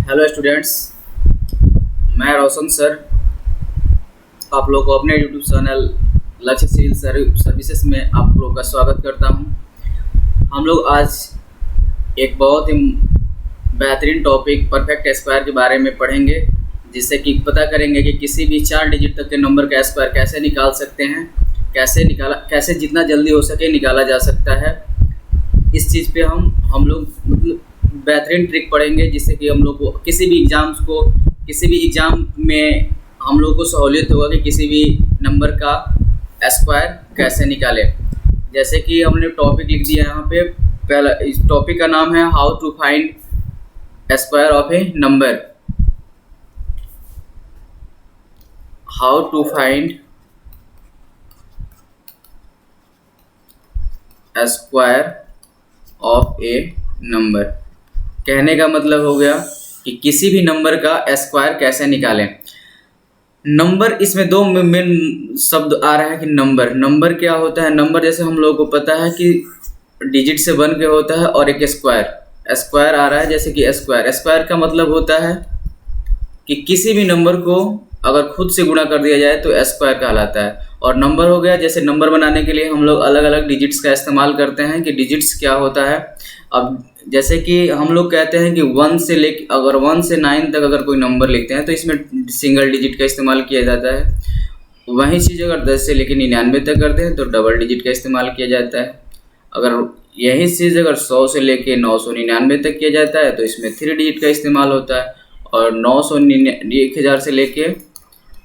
Hello students, मैं रोशन sir आप लोग को अपने यूट्यूब चैनल लक्ष्यशील सर्विसेज में आप लोग का स्वागत करता हूं। हम लोग आज एक बहुत ही बेहतरीन टॉपिक परफेक्ट स्क्वायर के बारे में पढ़ेंगे, जिससे कि पता करेंगे कि किसी भी 4 डिजिट तक के नंबर का स्क्वायर कैसे निकाल सकते हैं, कैसे जितना जल्दी हो सके निकाला जा सकता है। इस चीज़ पे हम लोग बेहतरीन ट्रिक पढ़ेंगे, जिससे कि हम लोग को किसी भी एग्ज़ाम में हम लोग को सहूलियत होगा कि किसी भी नंबर का स्क्वायर कैसे निकालें। जैसे कि हमने टॉपिक लिख दिया यहाँ पे, पहला इस टॉपिक का नाम है how to find square of a number. How to find square of a number. कहने का मतलब हो गया कि किसी भी नंबर का स्क्वायर कैसे निकालें। नंबर, इसमें दो मेन शब्द आ रहा है कि नंबर क्या होता है। नंबर जैसे हम लोगों को पता है कि डिजिट से बन के होता है, और एक स्क्वायर आ रहा है जैसे कि स्क्वायर का मतलब होता है कि किसी भी नंबर को अगर खुद से गुणा कर दिया जाए तो स्क्वायर कहलाता है। और नंबर हो गया, जैसे नंबर बनाने के लिए हम लोग अलग अलग डिजिट्स का इस्तेमाल करते हैं कि डिजिट्स क्या होता है। अब जैसे कि हम लोग कहते हैं कि 1 से 9 तक अगर कोई नंबर लिखते हैं तो इसमें सिंगल डिजिट का इस्तेमाल किया जाता है। वही चीज़ अगर 10 से लेकर 99 तक करते हैं तो डबल डिजिट का इस्तेमाल किया जाता है। अगर यही चीज़ अगर 100 से लेकर 999 तक किया जाता है तो इसमें 3 डिजिट का इस्तेमाल होता है। और 1000 से लेके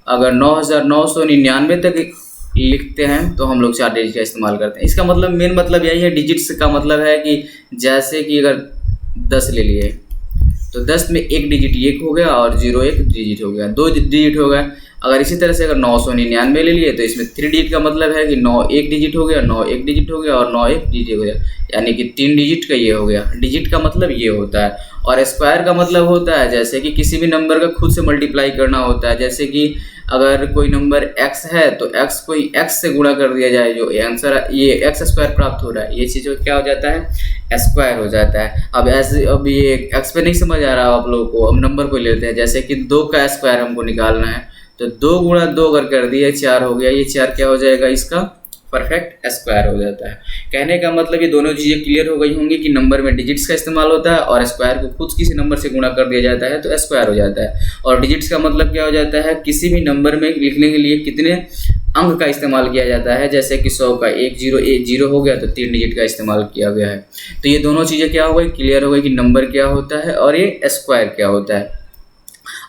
अगर 9999 तक लिखते हैं तो हम लोग 4 डिजिट का इस्तेमाल करते हैं। इसका मतलब मेन मतलब यही है। डिजिट्स का मतलब है कि जैसे कि अगर 10 ले लिए तो 10 में एक डिजिट 1 हो गया और 0 एक डिजिट हो गया, 2 डिजिट हो गया। अगर इसी तरह से अगर 999 ले लिए तो इसमें 3 डिजिट का मतलब है कि 9 एक डिजिट हो गया, 9 एक डिजिट हो गया और 9 एक डिजिट हो गया, यानी कि 3 डिजिट का ये हो गया। डिजिट का मतलब ये होता है। और स्क्वायर का मतलब होता है जैसे कि किसी भी नंबर का खुद से मल्टीप्लाई करना होता है। जैसे कि अगर कोई नंबर x है तो x को x से गुणा कर दिया जाए, जो आंसर ये x स्क्वायर प्राप्त हो रहा है, ये चीज़ क्या हो जाता है, स्क्वायर हो जाता है। अब ये x पे नहीं समझ आ रहा आप लोगों को, अब नंबर को लेते हैं। जैसे कि 2 का स्क्वायर हमको निकालना है तो 2 गुणा 2 अगर कर दिया 4 हो गया, ये 4 क्या हो जाएगा, इसका परफेक्ट स्क्वायर हो जाता है। कहने का मतलब ये दोनों चीज़ें क्लियर हो गई होंगी कि नंबर में डिजिट्स का इस्तेमाल होता है और स्क्वायर को खुद किसी नंबर से गुणा कर दिया जाता है तो स्क्वायर हो जाता है। और डिजिट्स का मतलब क्या हो जाता है, किसी भी नंबर में लिखने के लिए कितने अंक का इस्तेमाल किया जाता है। जैसे कि 100 का 10 हो गया तो 3 डिजिट का इस्तेमाल किया गया है। तो ये दोनों चीज़ें क्या हो गई, क्लियर हो गई कि नंबर क्या होता है और ये स्क्वायर क्या होता है।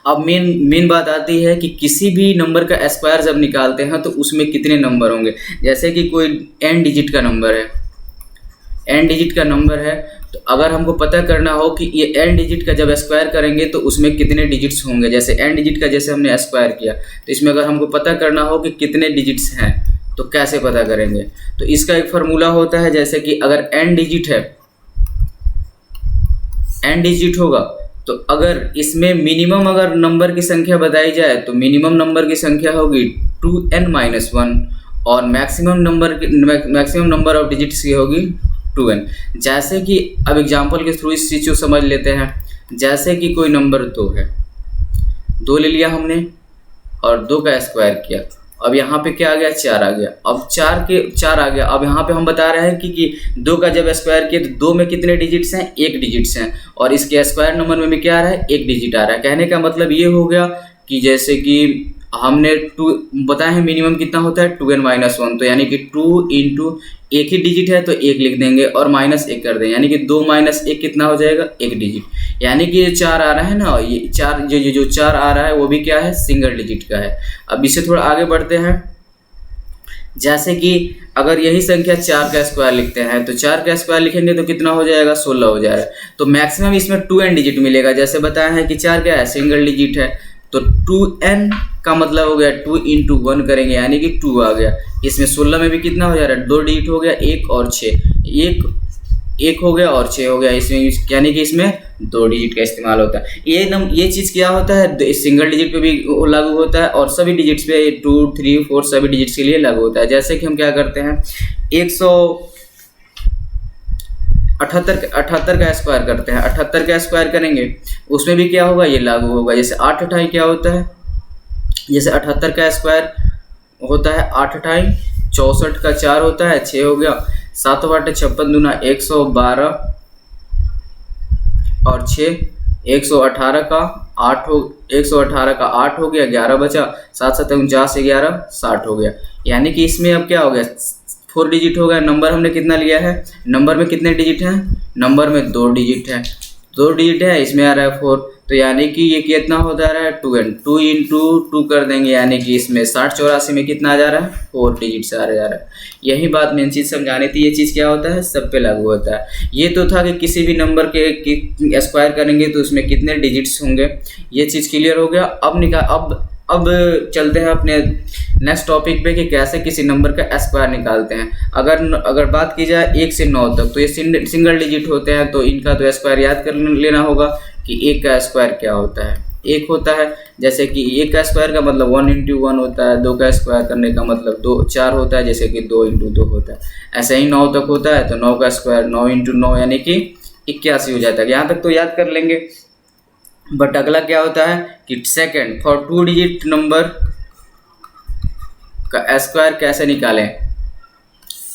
अब मेन बात आती है कि किसी भी नंबर का स्क्वायर जब निकालते हैं तो उसमें कितने नंबर होंगे। जैसे कि कोई n डिजिट का नंबर है, तो अगर हमको पता करना हो कि ये n डिजिट का जब स्क्वायर करेंगे तो उसमें कितने डिजिट्स होंगे। जैसे n डिजिट का जैसे हमने स्क्वायर किया तो इसमें अगर हमको पता करना हो कि कितने डिजिट्स हैं तो कैसे पता करेंगे। तो इसका एक फार्मूला होता है, जैसे कि अगर n डिजिट होगा तो अगर इसमें मिनिमम अगर नंबर की संख्या बताई जाए तो मिनिमम नंबर की संख्या होगी 2n-1 और मैक्सिमम नंबर ऑफ डिजिट्स की होगी 2n। जैसे कि अब एग्जांपल के थ्रू इस चीज़ को समझ लेते हैं। जैसे कि कोई नंबर 2 है, 2 ले लिया हमने और 2 का स्क्वायर किया। अब यहाँ पे क्या आ गया, 4 आ गया। अब 4 आ गया। अब यहाँ पे हम बता रहे हैं कि 2 का जब स्क्वायर किया तो 2 में कितने डिजिट्स हैं, 1 डिजिट्स हैं। और इसके स्क्वायर नंबर में भी क्या आ रहा है, 1 डिजिट आ रहा है। कहने का मतलब ये हो गया कि जैसे कि हमने 2 बताया है मिनिमम कितना होता है 2n-1, तो यानी कि 2 इंटू एक ही डिजिट है तो 1 लिख देंगे और -1 कर देंगे, यानी कि 2 - 1 कितना हो जाएगा, 1 डिजिट। यानी कि ये 4 आ रहा है ना, ये 4 जो 4 आ रहा है वो भी क्या है, सिंगल डिजिट का है। अब इससे थोड़ा आगे बढ़ते हैं। जैसे कि अगर यही संख्या 4 का स्क्वायर लिखते हैं तो 4 का स्क्वायर लिखेंगे तो कितना हो जाएगा, 16 हो जाएगा। तो मैक्सिमम इसमें 2n डिजिट मिलेगा। जैसे बताया है कि 4 क्या है, सिंगल डिजिट है, तो 2n का मतलब हो गया 2 इंटू 1 करेंगे, यानी कि 2 आ गया। इसमें 16 में भी कितना हो जा रहा है, 2 डिजिट हो गया, 1 और 6, 1 हो गया और 6 हो गया। इसमें यानी कि इसमें 2 डिजिट का इस्तेमाल होता है। ये चीज़ क्या होता है, सिंगल डिजिट पे भी लागू होता है और सभी डिजिट्स पे 2, 3, 4 सभी डिजिट्स के लिए लागू होता है। जैसे कि हम क्या करते हैं, अठहत्तर का स्क्वायर करते हैं, 78 का स्क्वायर करेंगे उसमें भी क्या होगा, ये लागू होगा। जैसे 8 अठाई क्या होता है, जैसे 78 का स्क्वायर होता है 8 अठाई, 64 का 4 होता है 6 हो गया, 7 बटे 56 दूना 112 और 6 118 का 8 हो, 118 का 8 हो गया, 11 बचा, 7 7 49, 11 60 हो गया। यानी कि इसमें अब क्या हो गया, 4 डिजिट हो गया। नंबर हमने कितना लिया है, नंबर में कितने डिजिट हैं, नंबर में 2 डिजिट है, 2 डिजिट है, इसमें आ रहा है 4। तो यानी कि ये कितना हो जा रहा है, 2 इंटू 2 कर देंगे, यानी कि इसमें 60 84 में कितना आ जा रहा है, 4 डिजिट से आ जा रहा है। यही बात मेन चीज़ समझानी थी। ये चीज़ क्या होता है, सब पे लागू होता है। ये तो था कि किसी भी नंबर के स्क्वायर करेंगे तो उसमें कितने डिजिट्स होंगे, ये चीज़ क्लियर हो गया। अब चलते हैं अपने नेक्स्ट टॉपिक पे कि कैसे किसी नंबर का स्क्वायर निकालते हैं। अगर बात की जाए 1 से 9 तक, तो ये सिंगल डिजिट होते हैं, तो इनका तो स्क्वायर याद कर लेना होगा कि 1 का स्क्वायर क्या होता है। 1 होता है, जैसे कि 1 का स्क्वायर का मतलब 1 इंटू 1 होता है। 2 का स्क्वायर करने का मतलब 4 होता है, जैसे कि 2 इंटू 2 होता है। ऐसे ही 9 तक होता है, तो 9 का स्क्वायर 9 इंटू 9 यानी कि 81 हो जाता है। यहाँ तक तो याद कर लेंगे। बट अगला क्या होता है कि सेकंड फॉर 2 डिजिट नंबर का स्क्वायर कैसे निकालें,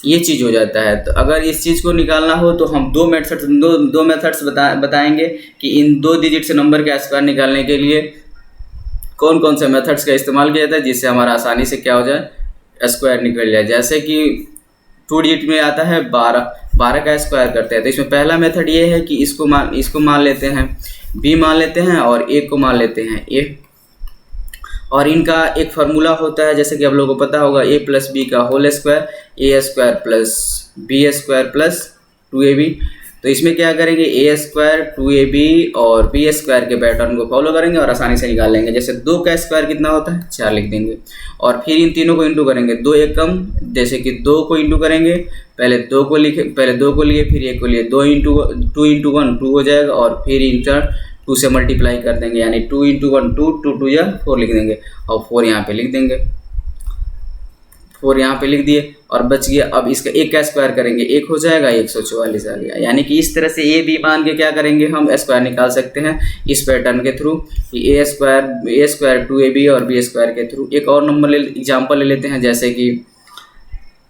ये चीज़ हो जाता है। तो अगर इस चीज़ को निकालना हो तो हम दो मेथड्स बताएंगे कि इन 2 डिजिट से नंबर का स्क्वायर निकालने के लिए कौन कौन से मेथड्स का इस्तेमाल किया जाता है, जिससे हमारा आसानी से क्या हो जाए, स्क्वायर निकल जाए। जैसे कि 2 डिजिट में आता है 12 का स्क्वायर करते हैं। तो इसमें पहला मेथड ये है कि इसको मान लेते हैं b मान लेते हैं और a को मान लेते हैं a, और इनका एक फार्मूला होता है, जैसे कि आप लोगों को पता होगा, a प्लस बी का whole square, a square plus b square plus 2ab। तो इसमें क्या करेंगे, ए स्क्वायर 2ab और बी स्क्वायर के पैटर्न को फॉलो करेंगे और आसानी से निकाल लेंगे। जैसे 2 का स्क्वायर कितना होता है, 4 लिख देंगे, और फिर इन तीनों को इंटू करेंगे, 2 एकम, जैसे कि 2 को इंटू करेंगे, पहले 2 को लिए फिर 1 को लिए, 2 इंटू 1 2 हो जाएगा, और फिर इंटर 2 से मल्टीप्लाई कर देंगे, यानी 2 इंटू 1 2, 2 2 या 4 लिख देंगे, और 4 यहाँ पे लिख देंगे, 4 यहाँ पे लिख दिए और बच गया। अब इसका 1 का स्क्वायर करेंगे, 1 हो जाएगा, 144 आ गया। यानी कि इस तरह से ए बी मान के क्या करेंगे, हम स्क्वायर निकाल सकते हैं इस पैटर्न के थ्रू, ए स्क्वायर 2ab और बी स्क्वायर के थ्रू। एक और नंबर एग्जाम्पल ले लेते हैं, जैसे कि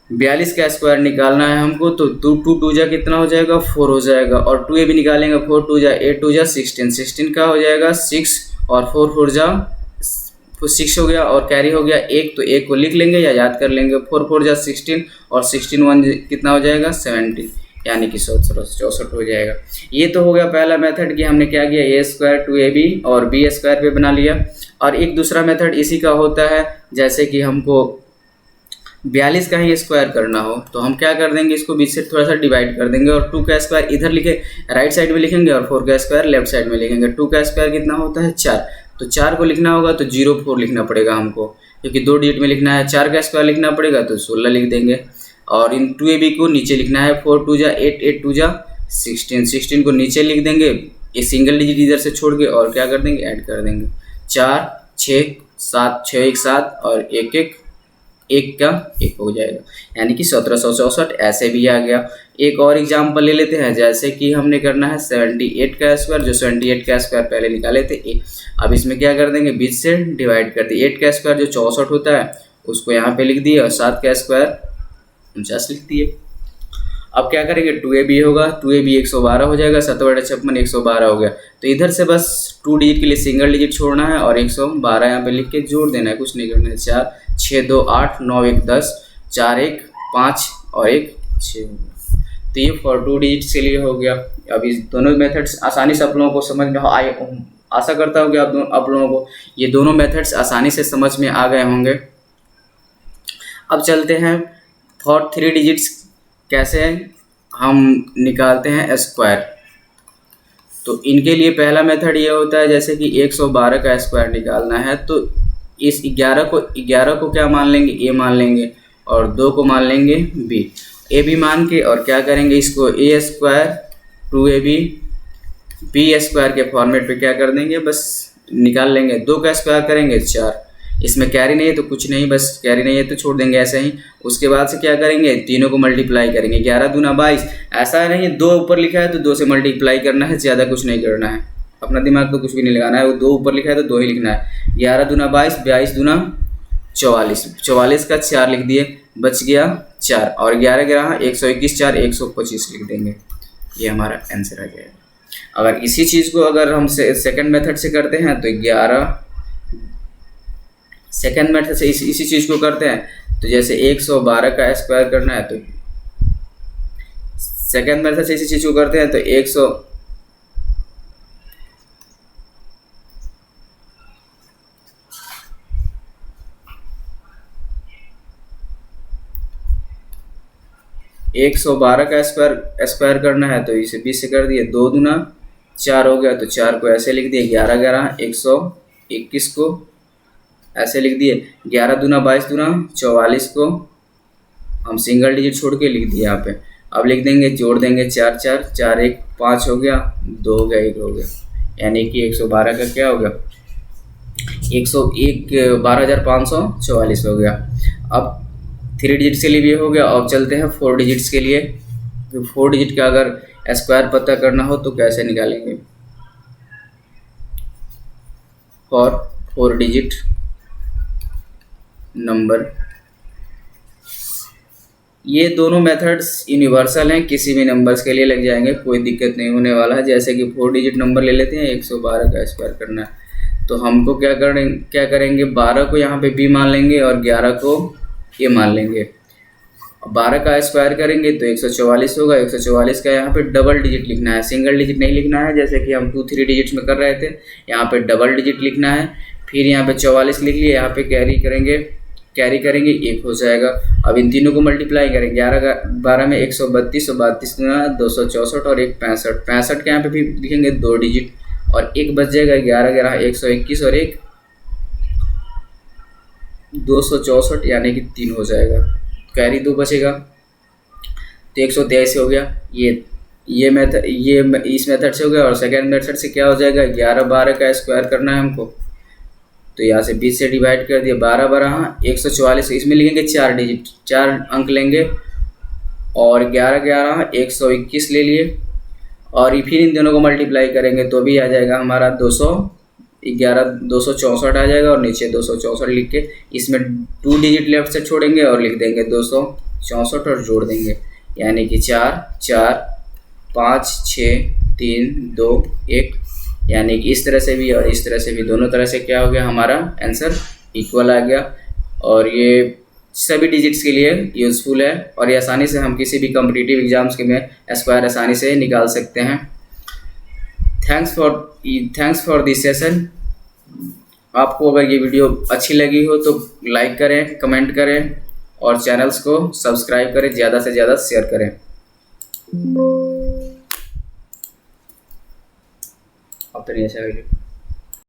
42 का स्क्वायर निकालना है हमको, तो 2 2 जा कितना हो जाएगा, 4 हो जाएगा, और 2ab निकालेंगे, 4 2 जा 8 2 जा 16, 16 का हो जाएगा 6, और 4 4 जा 6 हो गया, और कैरी हो गया 1, तो 1 को लिख लेंगे या याद कर लेंगे, 4 4 जा 16, और 16 1 कितना हो जाएगा 70, यानी कि 64 हो जाएगा। ये तो हो गया पहला मेथड कि हमने क्या किया, ए स्क्वायर 2ab और बी स्क्वायर पे बना लिया। और एक दूसरा मेथड इसी का होता है, जैसे कि हमको 42 का ही स्क्वायर करना हो, तो हम क्या कर देंगे, इसको बीच से थोड़ा सा डिवाइड कर देंगे, और 2 का स्क्वायर इधर लिखे राइट साइड में लिखेंगे, और 4 का स्क्वायर लेफ्ट साइड में लिखेंगे। 2 का स्क्वायर कितना होता है 4, तो 4 को लिखना होगा तो 04 लिखना पड़ेगा हमको, क्योंकि 2 डिजिट में लिखना है। 4 का स्क्वायर लिखना पड़ेगा तो 16 लिख देंगे, और इन 2ab को नीचे लिखना है, 4 2 जा 8 8 2 जा 16, 16 को नीचे लिख देंगे, ये सिंगल डिजिट इधर से छोड़ के, और क्या कर देंगे, ऐड कर देंगे, 4 6 7 6 1 7, और 1 1 1 का 1 हो जाएगा, यानी कि 1764 ऐसे भी आ गया। एक और एग्जाम्पल ले लेते हैं, जैसे कि हमने करना है 78 का स्क्वायर, जो 78 का स्क्वायर पहले निकाले थे ए। अब इसमें क्या कर देंगे, बीच से डिवाइड कर दिए, 8 का स्क्वायर जो 64 होता है उसको यहाँ पे लिख दिए, और 7 का स्क्वायर 49 लिख दिए। अब क्या करेंगे, 2ab होगा, 2ab 112 हो जाएगा, 7 बटे 56 112 हो गया। तो इधर से बस 2 डिजिट के लिए सिंगल डिजिट छोड़ना है, और 112 यहाँ पे लिख के जोड़ देना है, कुछ नहीं करना है। 4 6 2 8 9 1 10, 4 1 5 और 1 6। तो ये फॉर 2 डिजिट के लिए हो गया। अब इस दोनों मेथड्स आसानी से आप लोगों को समझ में आए, आशा करता हूँ कि आप लोगों को ये दोनों मेथड्स आसानी से समझ में आ गए होंगे। अब चलते हैं फॉर 3 डिजिट्स कैसे हम निकालते हैं स्क्वायर। तो इनके लिए पहला मेथड ये होता है, जैसे कि 112 का स्क्वायर निकालना है, तो इस 11 को क्या मान लेंगे, ए मान लेंगे, और 2 को मान लेंगे बी, ए बी मान के, और क्या करेंगे, इसको ए स्क्वायर 2ab बी स्क्वायर के फॉर्मेट पे क्या कर देंगे, बस निकाल लेंगे। 2 का स्क्वायर करेंगे 4, इसमें कैरी नहीं है तो कुछ नहीं, बस कैरी नहीं है तो छोड़ देंगे ऐसे ही। उसके बाद से क्या करेंगे, तीनों को मल्टीप्लाई करेंगे। 11 दूना 22, ऐसा नहीं है 2 ऊपर लिखा है तो 2 से मल्टीप्लाई करना है, ज़्यादा कुछ नहीं करना है, अपना दिमाग तो कुछ भी नहीं लगाना है। वो 2 ऊपर लिखा है तो 2 ही लिखना है। 11 दूना 22, 22 दूना 44, 44 का 4 लिख दिए, बच गया 4, और 11 11 121, 4 125 लिख देंगे, ये हमारा आंसर आ जाएगा। अगर इसी चीज़ को अगर हम सेकंड मेथड से करते हैं तो 11, सेकंड मेथड से इसी चीज़ को करते हैं तो जैसे 112 का स्क्वायर करना है तो सेकंड मेथड से इसी चीज़ को करते हैं तो 112 का स्क्वायर करना है तो इसे 20 से कर दिए, 2 दूना 4 हो गया तो 4 को ऐसे लिख दिए, 11 11 121 को ऐसे लिख दिए, 11 दूना 22 दूना 44 को हम सिंगल डिजिट छोड़ के लिख दिए यहाँ पे। अब लिख देंगे, जोड़ देंगे 4 4 4 1 5 हो गया, 2 हो गया, 1 हो गया, यानी कि 112 का क्या हो गया, 101 12,544 हो गया। अब 3 डिजिट्स के लिए भी हो गया। अब चलते हैं 4 डिजिट्स के लिए। तो 4 डिजिट का अगर स्क्वायर पता करना हो तो कैसे निकालेंगे, फॉर 4 डिजिट नंबर, ये दोनों मेथड्स यूनिवर्सल हैं, किसी भी नंबर्स के लिए लग जाएंगे, कोई दिक्कत नहीं होने वाला है। जैसे कि 4 डिजिट नंबर ले लेते हैं, 112 का स्क्वायर करना है तो हमको क्या करेंगे, 12 को यहाँ पे बी मान लेंगे और 11 को ये मान लेंगे। 12 का स्क्वायर करेंगे तो 144 होगा, 144 का यहाँ पे डबल डिजिट लिखना है, सिंगल डिजिट नहीं लिखना है जैसे कि हम 2 3 डिजिट्स में कर रहे थे, यहाँ पे डबल डिजिट लिखना है। फिर यहाँ पे 44 लिख लिए, यहाँ पे कैरी करेंगे 1 हो जाएगा। अब इन तीनों को मल्टीप्लाई करेंगे, 11 12 में 132 और 32 264 और 1 65, 65 के यहाँ पे भी लिखेंगे 2 डिजिट और 1 बच जाएगा, 11 11 121 और 1 264 यानी कि 3 हो जाएगा, कैरी 2 बचेगा तो 123 हो गया। ये मेथड इस मेथड से हो गया। और सेकेंड मेथड से क्या हो जाएगा, 11 12 का स्क्वायर करना है हमको तो यहाँ से 20 से डिवाइड कर दिया, 12 12 144, इसमें लिखेंगे 4 डिजिट, 4 अंक लेंगे और 11 11 121 ले लिए और फिर इन दोनों को मल्टीप्लाई करेंगे तो भी आ जाएगा हमारा 264 आ जाएगा और नीचे 264 लिख के इसमें 2 डिजिट लेफ्ट से छोड़ेंगे और लिख देंगे 264 और जोड़ देंगे, यानी कि 4 4 5 6 3 2 1, यानी कि इस तरह से भी और इस तरह से भी, दोनों तरह से क्या हो गया, हमारा आंसर इक्वल आ गया। और ये सभी डिजिट्स के लिए यूज़फुल है और ये आसानी से हम किसी भी कॉम्पिटिटिव एग्जाम्स के में स्क्वायर आसानी से निकाल सकते हैं। Thanks for this session. आपको अगर ये वीडियो अच्छी लगी हो तो लाइक करें, कमेंट करें और चैनल्स को सब्सक्राइब करें, ज़्यादा से ज़्यादा शेयर करें। अब तो नहीं ऐसा वीडियो